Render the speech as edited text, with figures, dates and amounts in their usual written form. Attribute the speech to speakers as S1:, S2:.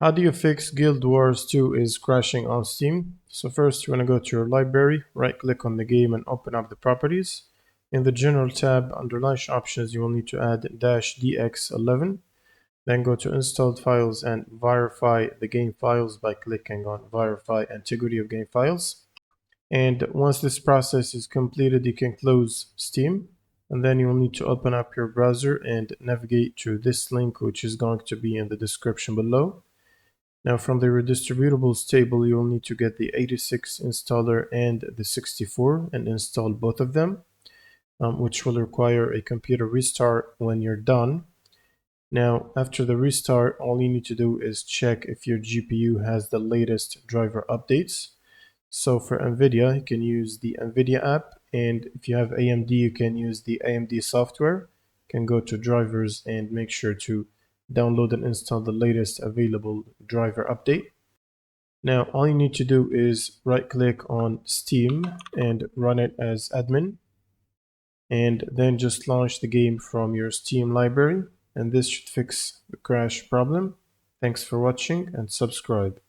S1: How do you fix Guild Wars 2 is crashing on Steam? So first you want to go to your library, right click on the game and open up the properties. In the general tab under launch options you will need to add -dx11. Then go to installed files and verify the game files by clicking on verify integrity of game files. And once this process is completed you can close Steam. And then you'll need to open up your browser and navigate to this link, which is going to be in the description below. Now from the redistributables table, you'll need to get the 86 installer and the 64 and install both of them, which will require a computer restart when you're done. Now, after the restart, all you need to do is check if your GPU has the latest driver updates. So for NVIDIA, you can use the NVIDIA app, and if you have AMD, you can use the AMD software. You can go to drivers and make sure to download and install the latest available driver update. Now, all you need to do is right click on Steam and run it as admin, and then just launch the game from your Steam library, and this should fix the crash problem. Thanks for watching and subscribe.